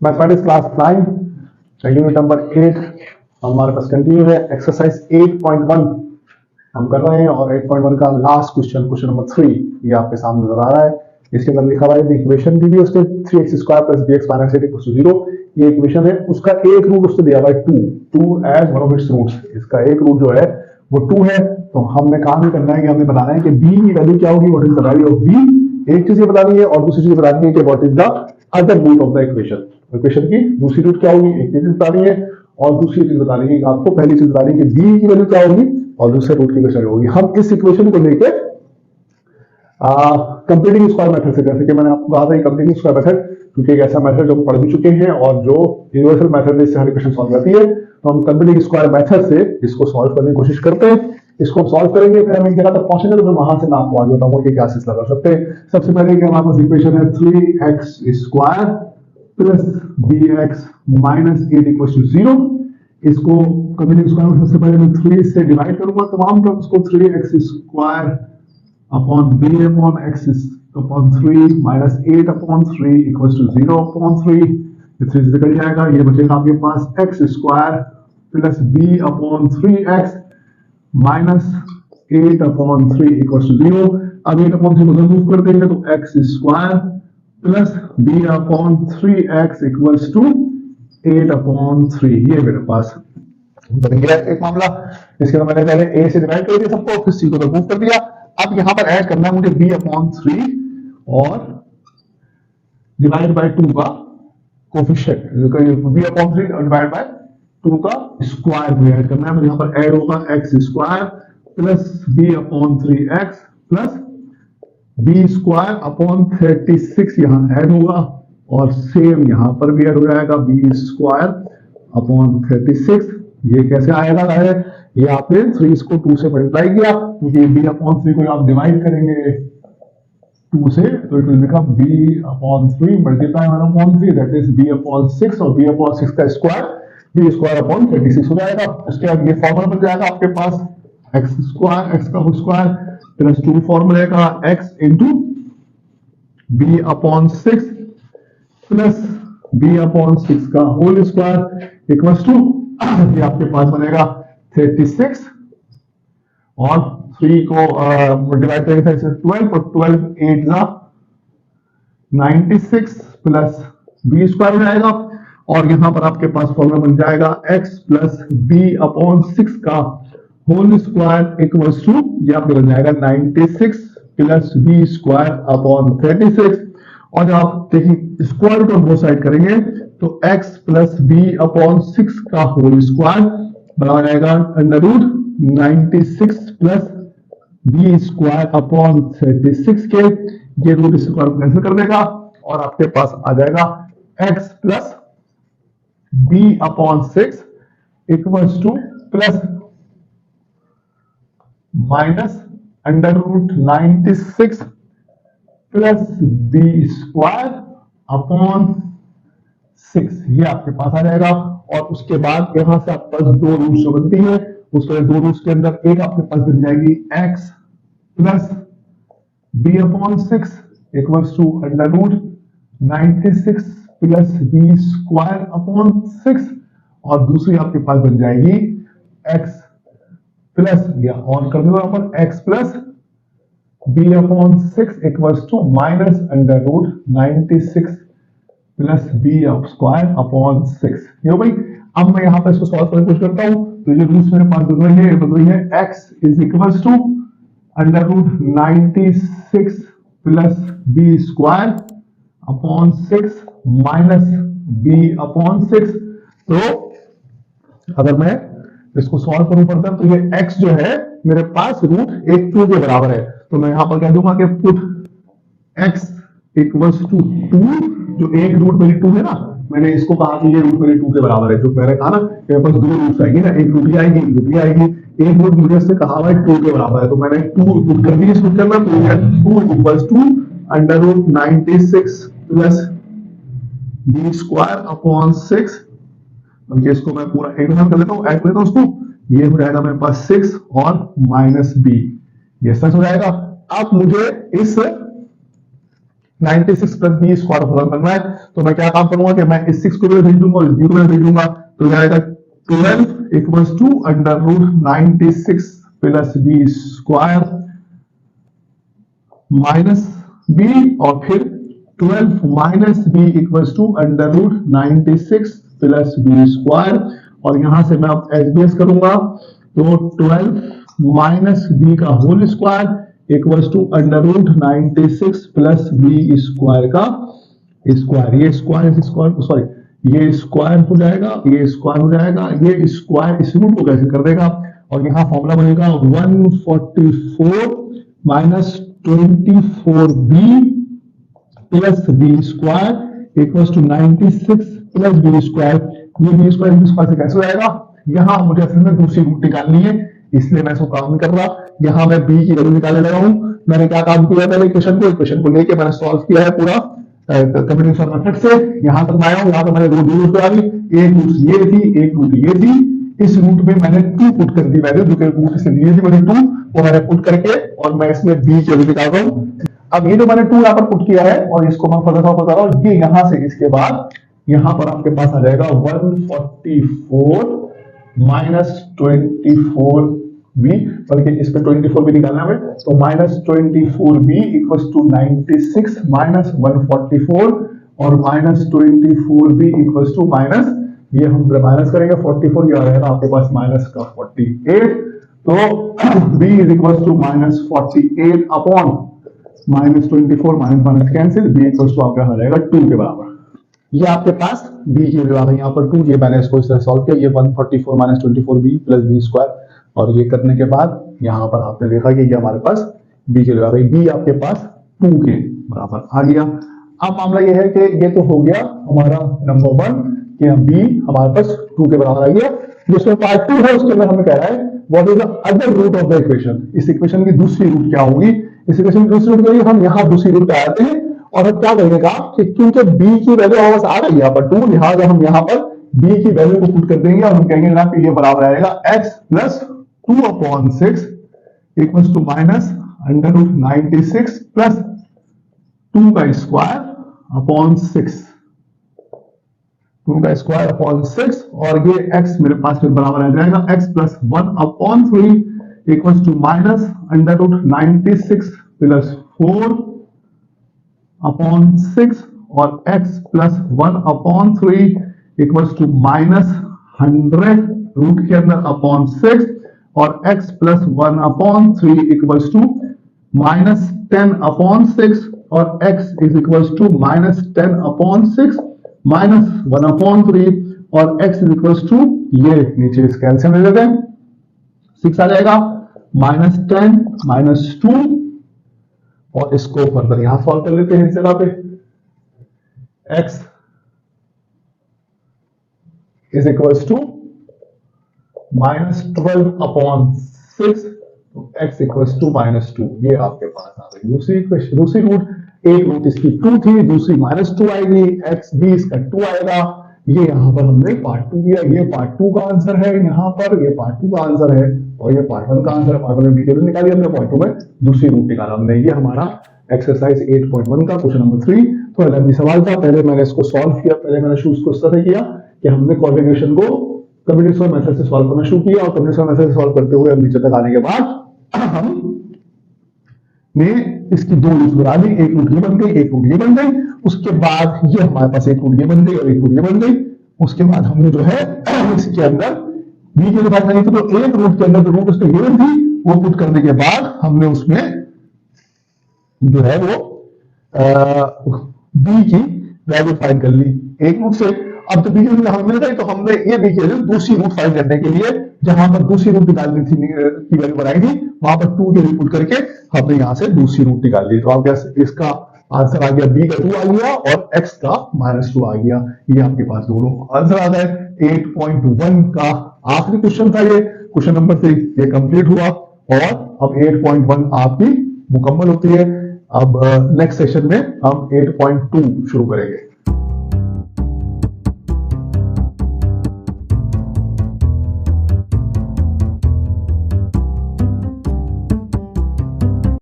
Mathematics class 9 unit number 8 हमारे पास continue है। Exercise 8.1 हम कर रहे हैं और 8.1 का लास्ट क्वेश्चन नंबर 3 ये आपके सामने नजर आ रहा है। इसके अंदर लिखा हुआ है इक्वेशन दी हुई उसके 3x² + bx - 8 = 0। ये इक्वेशन है, उसका एक रूट उससे दिया हुआ है 2 as one of its roots. इसका एक रूट जो है वो 2 है। तो हमने काम ही करना है कि हमने बताना है कि b की वैल्यू क्या होगी, what is the value of b। एक चीज ये बतानी है और दूसरी चीज बतानी है कि what is the other root of the equation. Equation की दूसरी रूट क्या होगी, एक चीज बतानी है और दूसरी चीज बतानी है कि आपको पहली चीज बतानी है कि b की वैल्यू क्या होगी और दूसरे रूट की वैल्यू होगी। हम इस इक्वेशन को लेके कंप्लीटिंग स्क्वायर मेथड से, जैसे कि मैंने आपको कहा था कंप्लीटिंग स्क्वायर मेथड क्योंकि एक ऐसा मेथड जो पढ़ भी चुके हैं और जो यूनिवर्सल मेथड से हर इक्वेशन सॉल्व करती है, तो हम कंप्लीटिंग स्क्वायर मेथड से इसको सॉल्व करने की कोशिश करते हैं। इसको हम सॉल्व करेंगे, फिर हम एक जगह तक पहुंचेंगे तो फिर वहां से मैं आपको आगे बताऊंगा कि क्या सिलसिला कर सकते हैं। सबसे पहले कि हमारे पास इक्वेशन है 3x² + bx - 8 = 0। इसको कंप्लीटिंग स्क्वायर में सबसे पहले मैं 3 से डिवाइड करूंगा तमाम टर्म्स को। 3x² upon b upon x is upon 3 minus 8 upon 3 equals to 0/3। ये 3 से निकल जाएगा, ये बचेगा आपके पास x² plus b upon 3x minus 8 upon 3 equals to 0। अब 8 upon 3 को रिमूव कर देंगे तो x² plus b upon 3x equals to 8 upon 3। ये मेरे पास बन गया एक मामला। इसके अंदर मैंने पहले a से डिवाइड कर दिया सबको, फिर c को रिमूव कर दिया। अब यहां पर ऐड करना है मुझे b/3 और डिवाइड बाय 2 का कोफिशिएंट, b/3 डिवाइड बाय 2 का स्क्वायर को ऐड करना है। मुझे यहां पर ऐड होगा x² plus b/3x plus b²/36 यहां ऐड होगा और सेम यहां पर भी ऐड हो जाएगा b²/36। ये कैसे आएगा है, ये आपने 3 को 2 से मल्टीप्लाई किया क्योंकि b/3 को आप डिवाइड करेंगे 2 से तो it will become b/3 multiply 1/3 that is b/6 और b/6 का स्क्वायर b²/36 हो जाएगा। उसके बाद ये फॉर्मूला बन जाएगा आपके पास x² का स्क्वायर प्लस 2 फॉर्मूला का x into b/6 plus b/6 का होल स्क्वायर इक्वल्स टू ये आपके पास बनेगा 36 और 3 को डिवाइड करेंगे 12 और 12 8 96 प्लस b² हो जाएगा और यहां पर आपके पास फॉर्मूला बन जाएगा x प्लस b/6 का होल स्क्वायर इक्वल्स टू ये आपको बन जाएगा 96 प्लस b²/36। और जब आप देखिए square root of both side करेंगे तो x प्लस b/6 का होल स्क्वायर बराबर आएगा √96 प्लस b²/36 के। ये रूट स्क्वायर को कैंसिल कर देगा और आपके पास आ जाएगा x plus b/6 equals two plus minus √96 plus b²/6 ये आपके पास आ जाएगा। और उसके बाद यहां से आपके पास दो रूट्स बनती है, उसके दो रूट्स के अंदर एक आपके पास बन जाएगी x plus b/6 equals to √96 plus b²/6 और दूसरी आपके पास बन जाएगी x प्लस या और कर दो यहां पर x plus b/6 equals to minus √96 plus b²/6। ये भाई अब मैं यहां पर इसको सॉल्व करने की कोशिश करता हूं तो ये रूट्स मेरे पास बन रही है x is equals to √96 plus b²/6 minus b/6। तो अगर मैं इसको सॉल्व करूं फर्दर तो ये x जो है मेरे पास √2 के बराबर है, तो मैं यहां पर कह दूंगा कि पुट x इक्वल्स टू 2, जो एक रूट मेरी 2 है ना, मैंने इसको कहा कि ये रूट मेरे 2 के बराबर है। जो मैंने कहा ना मेरे पास दो रूट्स आएंगे ना, एक रूट आएगी एक रूट आएगी, एक रूट मुझे से कहा हुआ है 2 के बराबर है तो मैंने 2 पुट कर दी। इसको करना तो ये 2 इक्वल्स टू √96 प्लस b²/6। बल्कि इसको मैं पूरा एक कर लेता हूं, ऐड कर लेता हूं उसको, ये हो जाएगा मेरे पास 6 और माइनस b, ये सच हो जाएगा। अब मुझे इस 96 प्लस बी स्क्वायर पता करना है, तो मैं क्या काम करूंगा कि मैं इस 6 को भी भेज दूंगा और इस बी को भी भेज दूंगा, तो क्या आएगा 12 equals to under root 96 plus b square minus b, और फिर 12 minus b equals to under root 96 plus b square, और यहां से मैं अब एसबीएस करूंगा, तो 12 माइनस बी का whole square equals to under root 96 plus b square का स्क्वायर, ये स्क्वायर सॉरी ये स्क्वायर हो जाएगा, ये स्क्वायर हो जाएगा, ये स्क्वायर इस रूट को कैंसिल कर देगा, और यहाँ फॉर्मूला बनेगा 144 minus 24b plus b square equals to 96 plus b square. ये बी स्क्वायर से कैसे हो जाएगा, यहाँ मुझे असल में दूसरी रूट निकालनी है, इसलिए मैं इसको काम नहीं कर रहा, यहाँ मैं बी की वैल्यू निकालने लगा हूं। मैंने क्या काम किया, पहले इक्वेशन को लेके मैंने सॉल्व किया है पूरा कम्बिनेशन मेथड से, यहां तक मैं आया हूं, यहाँ पे मैंने दो रूट आ गई, एक रूट ये थी, एक रूट ये थी, इस रूट में मैंने 2 पुट कर दी वैल्यू, जो कि रूट से दी थी मैंने 2, वो मैंने पुट करके और मैं इसमें बी की वैल्यू निकाल रहा हूं। अब ये जो मैंने 2 यहाँ पर पुट किया है, और इसको मैं फर्दर बता रहा हूं, ये यहां से इसके बाद यहां पर आपके पास आ जाएगा 144 माइनस 24 बी, बल्कि इस पे 24 भी निकालना है, तो minus 24 b equals to 96 minus 144, और minus 24 b equals to minus, ये हम माइनस करेंगे 44, ये आ रहेगा आपके पास माइनस का 48, तो b is equals to minus 48 upon minus 24, minus minus cancel, b equals to आपका आ जाएगा 2 के बराबर। ये आपके पास b की वैल्यू आ गई यहाँ पर 2, ये मैंने इसको इस तरह सॉल्व किया, ये 144 minus 24b plus b square, और ये करने के बाद यहाँ पर आपने देखा कि ये हमारे पास b की वैल्यू आ गई, b आपके पास 2 के बराबर आ गया। अब मामला ये है कि ये तो हो गया हमारा नंबर 1 कि b हमारे पास 2 के बराबर आ गया। जिसमें पार्ट 2 है उसके अंदर हमें कह रहा है what is the other root of the equation, इस इक्वेशन की दूसरी रूट क्या होगी, इस इक्वेशन की दूसरी रूट के लिए हम यहाँ दूसरी रूट पे आते हैं, और अब क्या करेंगे कि क्योंकि b की वैल्यू हमारे पास आ गई यहाँ पर 2, लिहाजा हम यहाँ पर b की वैल्यू को पुट कर देंगे, और हम कहेंगे ना कि ये बराबर आएगा x plus 2/6 equals to minus under root 96 plus 2 का स्क्वायर अपॉन 6, 2 का स्क्वायर अपॉन 6, और ये x मेरे पास फिर बराबर आ जाएगा x plus 1/3 equals to minus under root 96 plus 4 upon 6, और x plus 1/3 equals to minus 100 root के अंदर अपॉन 6, और x plus 1/3 equals to minus 10/6, और x is equals to minus 10/6 minus 1/3, और x इज इक्वल्स टू, ये नीचे इस cancel ले लेते हैं, 6 आ जाएगा, माइनस 10 माइनस 2, और इसको फर्दर यहां सॉल्व कर लेते हैं इस जगह पे, x is equals to minus 12/6, तो x इक्वल्स टू माइनस 2, ये आपके पास आ गई दूसरी इक्वेशन, दूसरी रूट। एक रूट इसकी 2 थी, दूसरी माइनस 2 आएगी, x भी इसका 2 आएगा, ये यहाँ पर हमने पार्ट 2 किया, ये पार्ट 2 का आंसर है यहाँ पर, ये पार्ट 2 का आंसर है, और ये पार्ट 1 का आंसर है। पार्ट 1 में वीडियो निकाली हमने, पार्ट 2 में दूसरी रूट निकाला हमने। ये हमारा एक्सरसाइज 8.1 का क्वेश्चन नंबर 3 थोड़ा लंबी सवाल था। पहले मैंने इसको सॉल्व किया, पहले मैंने इसको इस तरह किया कि हमने कोऑर्डिनेशन को कम्युनिकेशन मेथड से सॉल्व करना शुरू किया, और कम्युनिकेशन मेथड से सॉल्व करते हुए नीचे तक आने के बाद हमने इसकी 2 रूट बना दी, एक रूट ये बन गई, एक रूट ये बन गई, उसके बाद ये हमारे पास एक रूट ये बन गई और एक रूट ये बन गई। उसके बाद हमने जो है इसके अंदर बी की बात नहीं थी, तो एक रूट के अंदर जो रूट उसके गिवन थी वो पुट करने के बाद हमने उसमें जो है वो बी की वैल्यू फाइंड कर ली एक रूट से। अब तो बी की वैल्यू हमें मिल गई, तो हमने ये बी की वैल्यू दूसरी रूट फाइंड करने के लिए जहां पर दूसरी रूट निकालनी थी की वैल्यू बनाई थी, वहां पर 2 के लिए पुट करके हमने यहां से दूसरी रूट निकाल ली। तो आप इसका आंसर आ गया बी का 2 आ गया और एक्स का -2 आ गया। ये आपके पास दोनों आंसर आ गए। 8.1 का आखिरी क्वेश्चन था ये, क्वेश्चन नंबर 3 ये कंप्लीट हुआ और अब 8.1 आपकी मुकम्मल होती है। अब नेक्स्ट सेशन में हम 8.2 शुरू करेंगे।